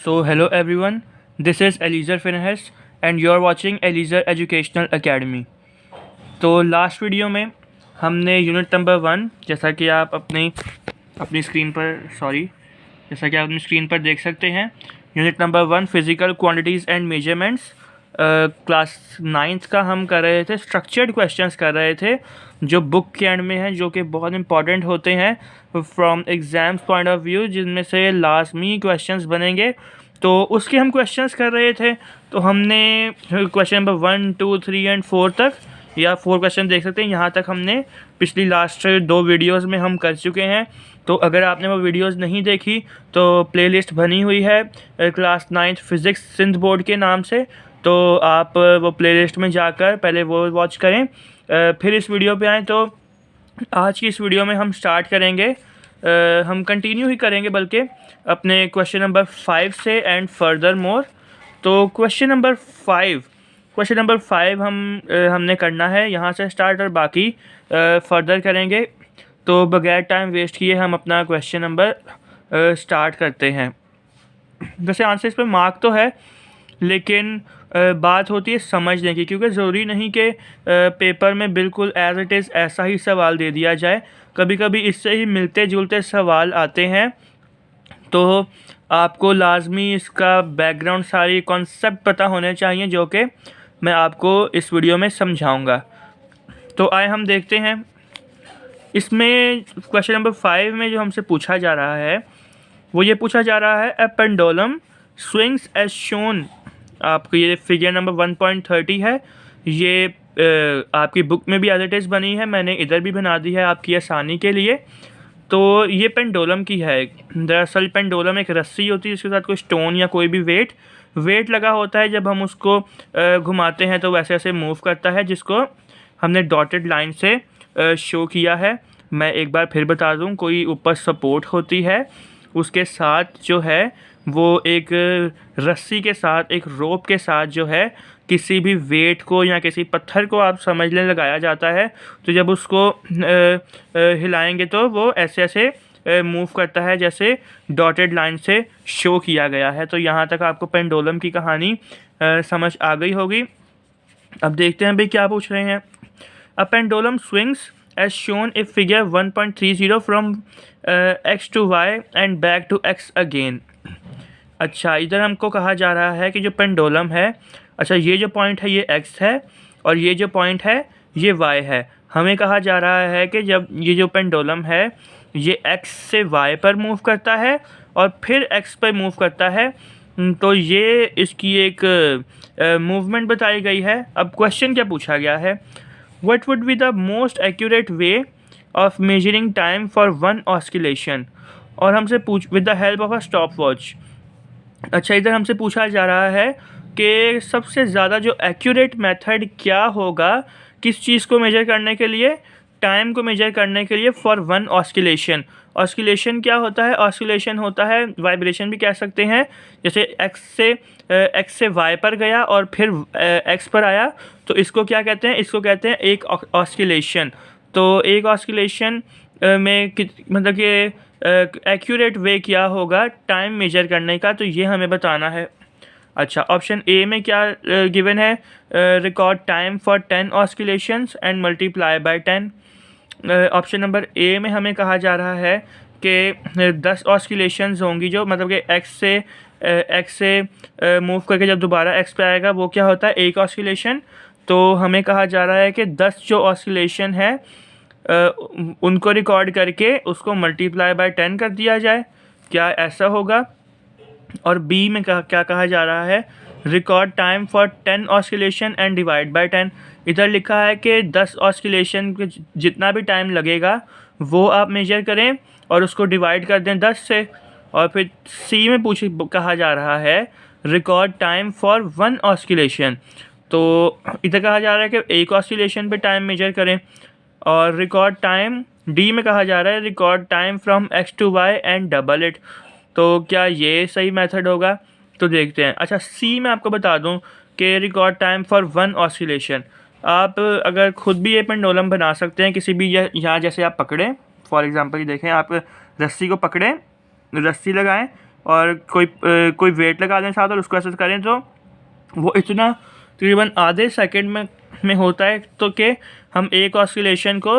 So hello everyone, this is Eliezer Finhas and you're watching Eliezer Educational Academy। तो last video में हमने unit number 1 जैसा कि आप अपनी स्क्रीन पर देख सकते हैं, unit number 1 physical quantities and measurements class 9th का हम कर रहे थे। स्ट्रक्चर्ड क्वेश्चंस कर रहे थे जो बुक के एंड में हैं, जो कि बहुत इंपॉर्टेंट होते हैं from exams point of view, जिनमें से लाजमी क्वेश्चंस बनेंगे। तो उसके हम क्वेश्चंस कर रहे थे। तो हमने क्वेश्चन नंबर 1, 2, 3 एंड 4 तक, या 4 क्वेश्चन देख सकते हैं, यहाँ तक हमने पिछली लास्ट 2 वीडियोस में हम कर चुके हैं। तो अगर आपने वो वीडियोस नहीं देखी तो प्लेलिस्ट बनी हुई है class 9th physics Sindh board के नाम से, तो आप वो प्लेलिस्ट में जाकर पहले वो वॉच करें, फिर इस वीडियो पे आएँ। तो आज की इस वीडियो में हम स्टार्ट करेंगे, हम कंटिन्यू ही करेंगे बल्कि अपने क्वेश्चन नंबर 5 से एंड फर्दर मोर। तो क्वेश्चन नंबर 5 हमने करना है यहाँ से स्टार्ट, और बाकी फर्दर करेंगे। तो बगैर टाइम वेस्ट किए हम अपना क्वेश्चन नंबर स्टार्ट करते हैं। वैसे आंसर इस पर मार्क तो है, लेकिन बात होती है समझने की, क्योंकि ज़रूरी नहीं कि पेपर में बिल्कुल एज इट इज़ ऐसा ही सवाल दे दिया जाए। कभी कभी इससे ही मिलते जुलते सवाल आते हैं, तो आपको लाजमी इसका बैकग्राउंड सारी कॉन्सेप्ट पता होने चाहिए, जो कि मैं आपको इस वीडियो में समझाऊंगा। तो आए हम देखते हैं। इसमें क्वेश्चन नंबर 5 में जो हमसे पूछा जा रहा है वो ये पूछा जा रहा है, ए पेंडुलम स्विंग्स एज शोन। आपको ये फिगर नंबर 1.30 है, ये आपकी बुक में भी एज इट इज़ बनी है, मैंने इधर भी बना दी है आपकी आसानी के लिए। तो ये पेंडुलम की है। दरअसल पेंडुलम एक रस्सी होती है जिसके साथ कोई स्टोन या कोई भी वेट लगा होता है। जब हम उसको घुमाते हैं तो वैसे ऐसे मूव करता है, जिसको हमने डॉटेड लाइन से शो किया है। मैं एक बार फिर बता दूं, कोई ऊपर सपोर्ट होती है, उसके साथ जो है वो एक रस्सी के साथ, एक रोप के साथ जो है किसी भी वेट को या किसी पत्थर को आप समझ लें लगाया जाता है। तो जब उसको हिलाएंगे तो वो ऐसे ऐसे मूव करता है, जैसे डॉटेड लाइन से शो किया गया है। तो यहाँ तक आपको पेंडुलम की कहानी समझ आ गई होगी। अब देखते हैं भाई क्या पूछ रहे हैं। A pendulum swings as shown in figure 1.30 from x to y and back to x again। अच्छा, इधर हमको कहा जा रहा है कि जो पेंडुलम है, अच्छा ये जो पॉइंट है ये x है और ये जो पॉइंट है ये y है। हमें कहा जा रहा है कि जब ये जो पेंडुलम है ये x से y पर मूव करता है और फिर x पर मूव करता है, तो ये इसकी एक मूवमेंट बताई गई है। अब क्वेश्चन क्या पूछा गया है, What would be the most accurate way of measuring time for one oscillation? और हमसे with the help of a stopwatch। अच्छा, इधर हमसे पूछा जा रहा है कि सबसे ज़्यादा जो एक्यूरेट मेथड क्या होगा किस चीज़ को मेजर करने के लिए, टाइम को मेजर करने के लिए फॉर वन ऑस्किलेशन। ऑस्किलेशन क्या होता है? ऑस्किलेशन होता है, वाइब्रेशन भी कह सकते हैं, जैसे एक्स से वाई पर गया और फिर एक्स पर आया, तो इसको क्या कहते हैं? इसको कहते हैं एक ऑस्किलेशन। तो एक ऑस्किलेशन में मतलब कि एक्यूरेट वे क्या होगा टाइम मेजर करने का, तो ये हमें बताना है। अच्छा, ऑप्शन ए में क्या गिवन है? Record time for 10 oscillations and multiply by 10। Option number A में हमें कहा जा रहा है कि 10 ऑस्किलेशंस होंगी, जो मतलब कि एक्स से मूव करके जब दोबारा एक्स पे आएगा वो क्या होता है? एक ऑस्किलेशन। तो हमें कहा जा रहा है कि 10 जो ऑस्किलेशन है उनको रिकॉर्ड करके उसको मल्टीप्लाई बाय 10 कर दिया जाए। क्या ऐसा होगा? और बी में क्या कहा जा रहा है? Record time for 10 oscillation and divide by 10। इधर लिखा है कि 10 ऑस्किलेशन के जितना भी टाइम लगेगा वो आप मेजर करें और उसको डिवाइड कर दें 10 से। और फिर सी में कहा जा रहा है रिकॉर्ड टाइम फॉर 1 ऑस्किलेशन। तो इधर कहा जा रहा है कि एक ऑस्किलेशन पे टाइम मेजर करें। और रिकॉर्ड टाइम डी में कहा जा रहा है record time from x to y and double it. तो क्या ये सही मेथड होगा? तो देखते हैं। अच्छा, सी में आपको बता दूं कि रिकॉर्ड टाइम फॉर 1 ऑस्किलेशन। आप अगर खुद भी ये पेंडुलम बना सकते हैं, किसी भी यहाँ जैसे आप पकड़ें, फॉर एग्जांपल ये देखें, आप रस्सी को पकड़ें, रस्सी लगाएं और कोई वेट लगा दें साथ और उसको ऐसे करें तो वो इतना तकरीबन आधे सेकंड में होता है, तो कि हम एक ऑस्किलेशन को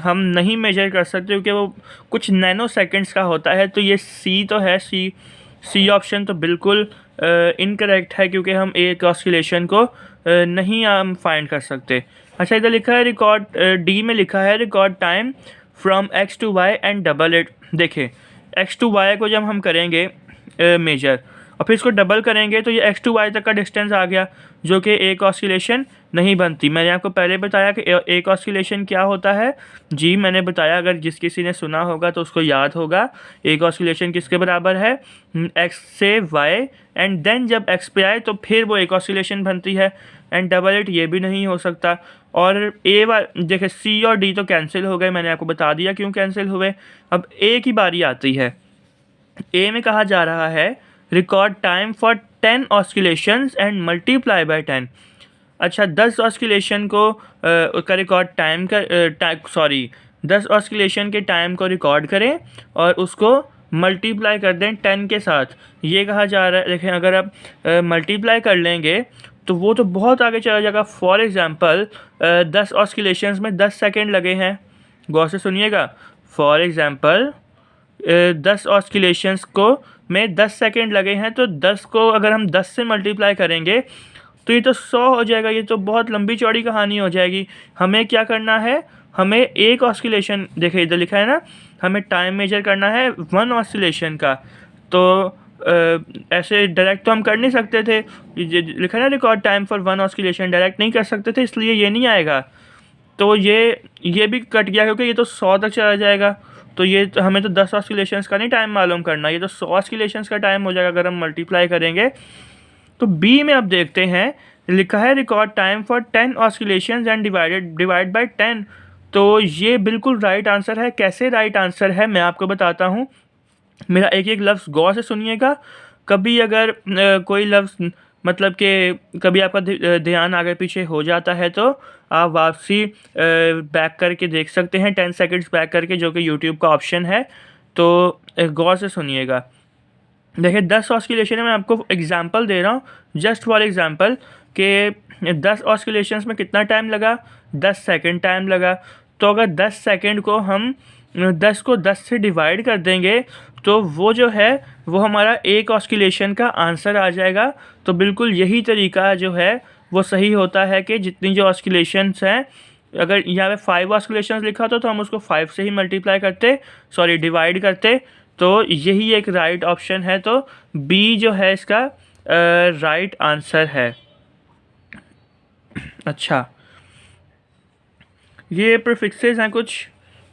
हम नहीं मेजर कर सकते क्योंकि वो कुछ नैनो सेकंड्स का होता है। तो ये सी तो है, सी ऑप्शन तो बिल्कुल इनकरेक्ट है क्योंकि हम एक ऑस्किलेशन को नहीं हम फाइंड कर सकते। अच्छा, इधर लिखा है रिकॉर्ड, डी में लिखा है record time from x to y and double it. देखिए एक्स टू वाई को जब हम करेंगे मेजर और फिर इसको डबल करेंगे तो ये एक्स टू वाई तक का डिस्टेंस आ गया, जो कि एक ऑस्किलेशन नहीं बनती। मैंने आपको पहले बताया कि एक ऑस्किलेशन क्या होता है जी, मैंने बताया, अगर जिस किसी ने सुना होगा तो उसको याद होगा। एक ऑस्किलेशन किसके बराबर है, एक्स से वाई, एंड देन जब एक्स पे आए तो फिर वो एक ऑस्किलेशन बनती है। एंड डबल इट ये भी नहीं हो सकता। और देखिए सी और डी तो कैंसिल हो गए, मैंने आपको बता दिया क्यों कैंसिल हुए। अब ए की बारी आती है। ए में कहा जा रहा है record time for 10 oscillations and multiply by 10। अच्छा, 10 ऑस्किलेशन को का रिकॉर्ड टाइम का 10 ऑस्किलेशन के टाइम को रिकॉर्ड करें और उसको मल्टीप्लाई कर दें 10 के साथ। ये कहा जा रहा है, देखें अगर आप मल्टीप्लाई कर लेंगे तो वो तो बहुत आगे चला जाएगा। फॉर एग्ज़ाम्पल 10 ऑस्किलेशंस में 10 सेकेंड लगे हैं, गौर से सुनिएगा। फॉर एग्ज़ाम्पल 10 ऑस्किलेशंस को में 10 सेकेंड लगे हैं, तो 10 को अगर हम 10 से मल्टीप्लाई करेंगे तो ये तो 100 हो जाएगा। ये तो बहुत लंबी चौड़ी कहानी हो जाएगी। हमें क्या करना है, हमें एक ऑस्किलेशन, देखिए इधर लिखा है ना, हमें टाइम मेजर करना है 1 ऑस्किलेशन का। तो ऐसे डायरेक्ट तो हम कर नहीं सकते थे, लिखा है ना record time for 1 oscillation, direct नहीं कर सकते थे, इसलिए ये नहीं आएगा। तो ये भी कट गया क्योंकि ये तो 100 तक चला जाएगा। तो ये तो हमें तो 10 ऑस्किलेशंस का नहीं टाइम मालूम करना, ये तो 100 ऑस्किलेशंस का टाइम हो जाएगा अगर हम मल्टीप्लाई करेंगे। तो बी में अब देखते हैं, लिखा है record time for 10 oscillations and divide by 10। तो ये बिल्कुल राइट आंसर है। कैसे राइट आंसर है मैं आपको बताता हूँ। मेरा एक एक लफ्ज़ गौर से सुनिएगा। कभी अगर कोई लफ्ज़ मतलब कि कभी आपका ध्यान आगे पीछे हो जाता है तो आप वापसी बैक करके देख सकते हैं, 10 सेकंड्स बैक करके, जो कि यूट्यूब का ऑप्शन है। तो गौर से सुनिएगा। देखिए 10 ऑस्किलेशन में मैं आपको एग्जांपल दे रहा हूँ, जस्ट फॉर एग्जांपल कि 10 ऑस्किलेशंस में कितना टाइम लगा, 10 सेकंड टाइम लगा। तो अगर 10 सेकंड को हम 10 को 10 से डिवाइड कर देंगे तो वो जो है वो हमारा एक ऑस्किलेशन का आंसर आ जाएगा। तो बिल्कुल यही तरीका जो है वो सही होता है कि जितनी जो ऑस्किलेशंस हैं, अगर यहाँ पे 5 ऑस्किलेशंस लिखा था तो हम उसको 5 से ही मल्टीप्लाई करते, डिवाइड करते। तो यही एक राइट ऑप्शन है। तो बी जो है इसका राइट आंसर है। अच्छा, ये प्रीफिक्सेस हैं कुछ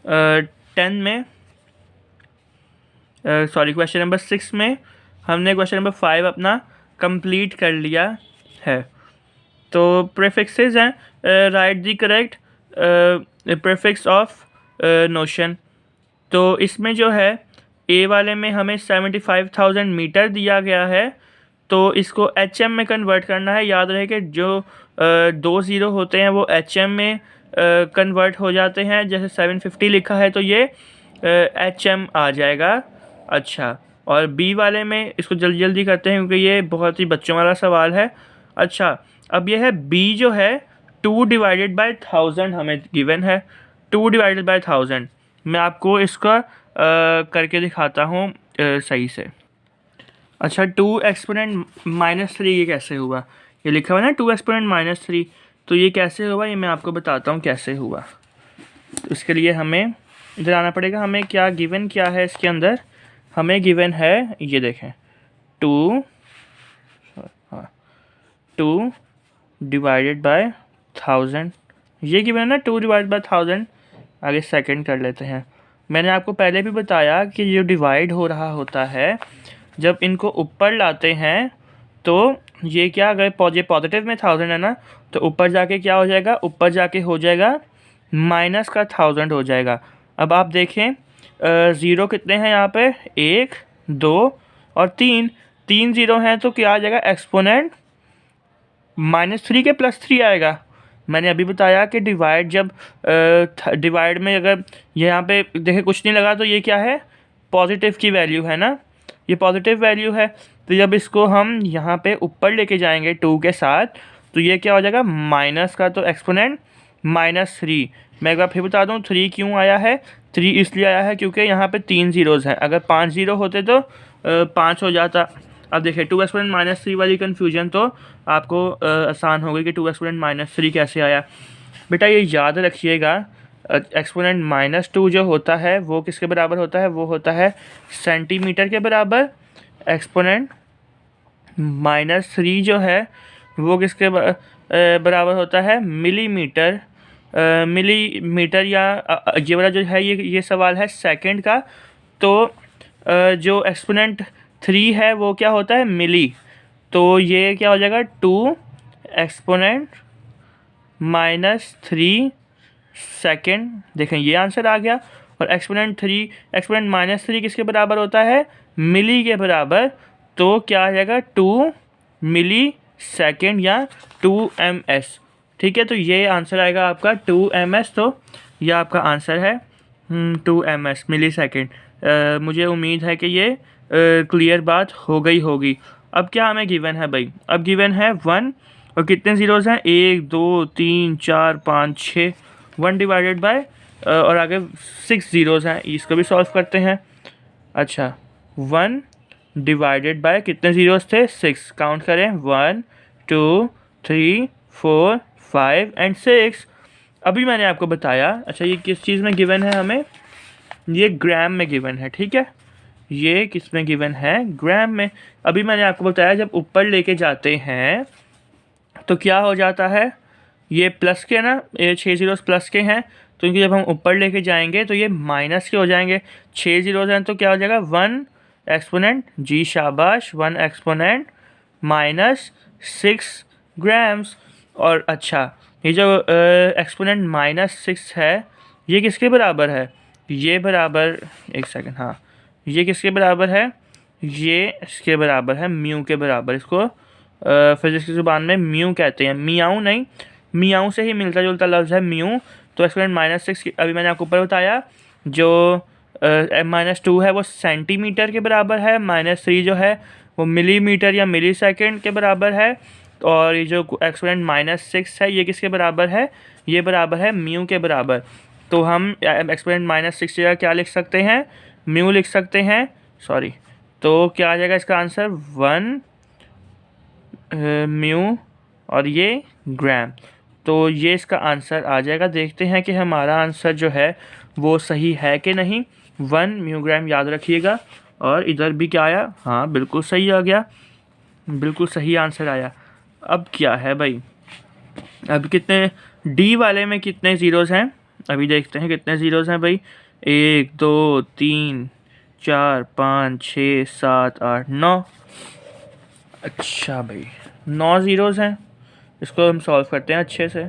10 में, क्वेश्चन नंबर 6 में हमने क्वेश्चन नंबर 5 अपना कंप्लीट कर लिया है। तो प्रीफिक्सेस हैं right the correct prefix of notion. तो इसमें जो है ए वाले में हमें 75,000 मीटर दिया गया है, तो इसको HM में कन्वर्ट करना है। याद रहे कि जो 2 ज़ीरो होते हैं वो HM में कन्वर्ट हो जाते हैं। जैसे 750 लिखा है तो ये HM आ जाएगा। अच्छा, और बी वाले में इसको जल्दी जल्दी करते हैं क्योंकि ये बहुत ही बच्चों वाला सवाल है। अच्छा, अब ये है बी जो है 2 डिवाइडेड बाय 1000 हमें गिवन है। 2 डिवाइडेड बाय 1000 मैं आपको इसका करके दिखाता हूँ सही से। अच्छा, 2 एक्सपोनेंट -3 ये कैसे हुआ, ये लिखा हुआ है ना 2 एक्सपोनेंट -3, तो ये कैसे हुआ ये मैं आपको बताता हूँ कैसे हुआ। तो इसके लिए हमें इधर आना पड़ेगा। हमें क्या गिवन क्या है इसके अंदर, हमें गिवन है ये देखें 2 डिवाइडेड बाय 1000, ये गिवन है ना 2 डिवाइडेड बाय 1000। आगे सेकंड कर लेते हैं। मैंने आपको पहले भी बताया कि जो डिवाइड हो रहा होता है जब इनको ऊपर लाते हैं तो ये क्या, अगर पॉजिटिव में 1000 है ना तो ऊपर जाके क्या हो जाएगा, ऊपर जाके हो जाएगा माइनस का 1000 हो जाएगा। अब आप देखें ज़ीरो कितने हैं यहाँ पे, 1 2 और 3 ज़ीरो हैं तो क्या आ जाएगा, एक्सपोनेंट -3 के +3 आएगा। मैंने अभी बताया कि डिवाइड जब डिवाइड में अगर यहाँ पे देखें कुछ नहीं लगा तो ये क्या है, पॉजिटिव की वैल्यू है ना, ये पॉजिटिव वैल्यू है। तो जब इसको हम यहाँ पे ऊपर लेके जाएंगे 2 के साथ, तो ये क्या हो जाएगा, माइनस का तो एक्सपोनेंट -3। मैं एक बार फिर बता दूँ 3 क्यों आया है। 3 इसलिए आया है क्योंकि यहाँ पे 3 ज़ीरोज़ हैं, अगर 5 ज़ीरो होते तो 5 हो जाता। अब देखिए 2 एक्सपोनेंट -3 वाली कन्फ्यूजन तो आपको आसान हो गई कि 2 एक्सपोनेंट -3 कैसे आया। बेटा ये याद रखिएगा, एक्सपोनेंट -2 जो होता है वो किसके बराबर होता है, वो होता है सेंटीमीटर के बराबर। एक्सपोनेंट -3 जो है वो किसके बराबर होता है, मिलीमीटर। मिलीमीटर या ये वाला जो है ये सवाल है सेकंड का। तो जो एक्सपोनेंट 3 है वो क्या होता है, मिली। तो ये क्या हो जाएगा 2 एक्सपोनेंट -3 सेकेंड। देखें ये आंसर आ गया। और एक्सपोनेंट -3 किसके बराबर होता है, मिली के बराबर। तो क्या आ जाएगा 2 मिली सेकेंड या 2 ms। ठीक है, तो ये आंसर आएगा आपका 2 ms। तो यह आपका आंसर है 2 ms मिली सेकेंड। मुझे उम्मीद है कि ये क्लियर बात हो गई होगी। अब क्या हमें गिवन है भाई, अब गिवन है 1 और कितने ज़ीरोज़ हैं, 1 2 3 4 5 6, 1 डिवाइडेड बाय और आगे 6 ज़ीरोज़ हैं। इसको भी सॉल्व करते हैं। अच्छा 1 डिवाइडेड बाय कितने ज़ीरोज़ थे, 6। काउंट करें 1 2 3 4 5 एंड 6। अभी मैंने आपको बताया, अच्छा ये किस चीज़ में गिवन है हमें, ये ग्राम में गिवन है। ठीक है, ये किस में गिवन है, ग्राम में। अभी मैंने आपको बताया जब ऊपर लेके जाते हैं तो क्या हो जाता है, ये प्लस के ना, ये 6 ज़ीरोज़ प्लस के हैं, तो इनकी जब हम ऊपर लेके जाएंगे तो ये माइनस के हो जाएंगे। 6 ज़ीरोज़ हैं तो क्या हो जाएगा 1 एक्सपोनेंट, जी शाबाश, 1 एक्सपोनेंट -6 ग्राम्स। और अच्छा ये जो एक्सपोनेंट -6 है ये किसके बराबर है, ये बराबर, एक सेकंड, हाँ ये किसके बराबर है, ये इसके बराबर है म्यू के बराबर। इसको फिजिक्स की ज़ुबान में म्यू कहते हैं, मियाऊ नहीं, मियाऊ से ही मिलता जुलता लफ्ज़ है म्यू। तो एक्सपोनेंट -6 अभी मैंने आपको ऊपर बताया, जो -2 है वो सेंटीमीटर के बराबर है, -3 जो है वो मिलीमीटर या मिली सेकेंड के बराबर है। और ये जो एक्सपोनेंट -6 है ये किसके बराबर है, ये बराबर है म्यू के बराबर। तो हम एक्सपोनेंट -6 जगह क्या लिख सकते हैं, म्यू लिख सकते हैं, सॉरी। तो क्या आ जाएगा इसका आंसर 1 म्यू और ये ग्राम। तो ये इसका आंसर आ जाएगा। देखते हैं कि हमारा आंसर जो है वो सही है कि नहीं। 1 म्यू ग्राम याद रखिएगा। और इधर भी क्या आया, हाँ बिल्कुल सही आ गया, बिल्कुल सही आंसर आया। अब क्या है भाई, अब कितने डी वाले में कितने ज़ीरोज़ हैं, अभी देखते हैं कितने ज़ीरोज़ हैं भाई। 1 2 3 4 5 6 7 8 9। अच्छा भाई 9 ज़ीरोज़ हैं, इसको हम सॉल्व करते हैं अच्छे से।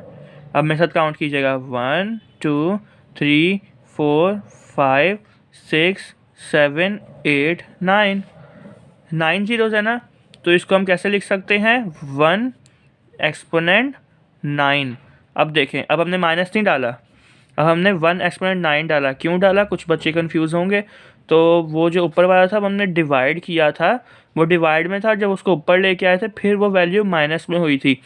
अब मेरे साथ काउंट कीजिएगा 1 2 3 4 5 6 7 8 9। 9 ज़ीरोज़ है ना, तो इसको हम कैसे लिख सकते हैं, 1 एक्सपोनेंट 9। अब देखें, अब हमने माइनस नहीं डाला, अब हमने 1 एक्सपोनेंट 9 डाला। क्यों डाला, कुछ बच्चे कंफ्यूज होंगे। तो वो जो ऊपर वाला था वो हमने डिवाइड किया था, वो डिवाइड में था, जब उसको ऊपर लेके आए थे फिर वो वैल्यू माइनस में हुई थी।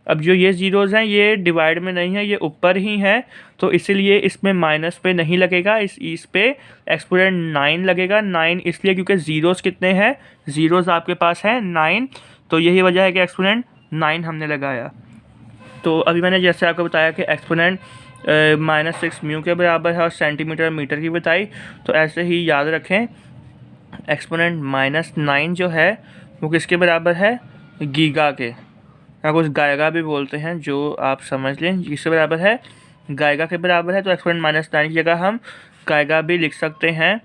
अब जो ये ज़ीरोज़ हैं ये डिवाइड में नहीं है, ये ऊपर ही है, तो इसीलिए इसमें माइनस पे नहीं लगेगा, इस पे एक्सपोनेंट 9 लगेगा। 9 इसलिए क्योंकि ज़ीरोज़ कितने हैं, ज़ीरोज़ आपके पास है 9, तो यही वजह है कि एक्सपोनेंट 9 हमने लगाया। तो अभी मैंने जैसे आपको बताया कि एक्सपोनेंट -6 म्यू के बराबर है और सेंटीमीटर मीटर की बताई, तो ऐसे ही याद रखें एक्सपोनेंट -9 जो है वो किसके बराबर है, गीगा के, या कुछ गायगा भी बोलते हैं, जो आप समझ लें, किसके बराबर है, गायगा के बराबर है। तो एक्सपोनेंट -9 की जगह हम गायगा भी लिख सकते हैं।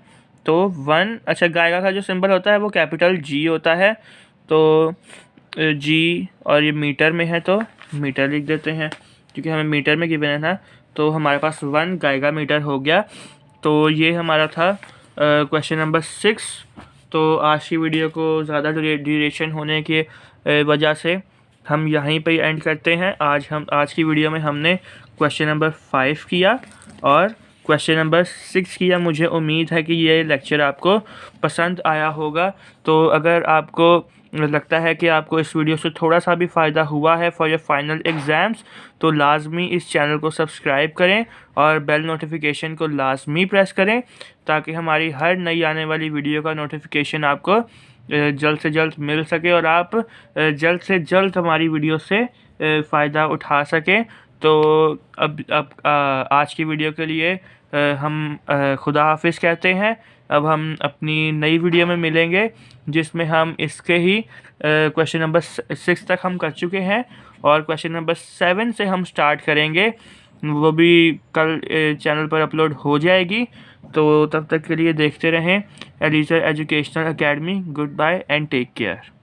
तो 1, अच्छा गायगा का जो सिंबल होता है वो कैपिटल जी होता है, तो जी, और ये मीटर में है तो मीटर लिख देते हैं क्योंकि हमें मीटर में गिवन है ना। तो हमारे पास 1 गायगा मीटर हो गया। तो ये हमारा था क्वेश्चन नंबर 6। तो आज की वीडियो को ज़्यादा ड्यूरेशन होने की वजह से हम यहीं पे एंड करते हैं। आज की वीडियो में हमने क्वेश्चन नंबर 5 किया और क्वेश्चन नंबर 6 किया। मुझे उम्मीद है कि ये लेक्चर आपको पसंद आया होगा। तो अगर आपको लगता है कि आपको इस वीडियो से थोड़ा सा भी फ़ायदा हुआ है फॉर योर फाइनल एग्ज़ाम्स, तो लाजमी इस चैनल को सब्सक्राइब करें और बेल नोटिफिकेशन को लाजमी प्रेस करें, ताकि हमारी हर नई आने वाली वीडियो का नोटिफिकेशन आपको जल्द से जल्द मिल सके और आप जल्द से जल्द हमारी वीडियो से फ़ायदा उठा सकें। तो अब आज की वीडियो के लिए हम खुदा हाफिज़ कहते हैं। अब हम अपनी नई वीडियो में मिलेंगे, जिसमें हम इसके ही क्वेश्चन नंबर 6 तक हम कर चुके हैं और क्वेश्चन नंबर 7 से हम स्टार्ट करेंगे। वो भी कल चैनल पर अपलोड हो जाएगी। तो तब तक के लिए देखते रहें Eliza educational academy. Goodbye and take care.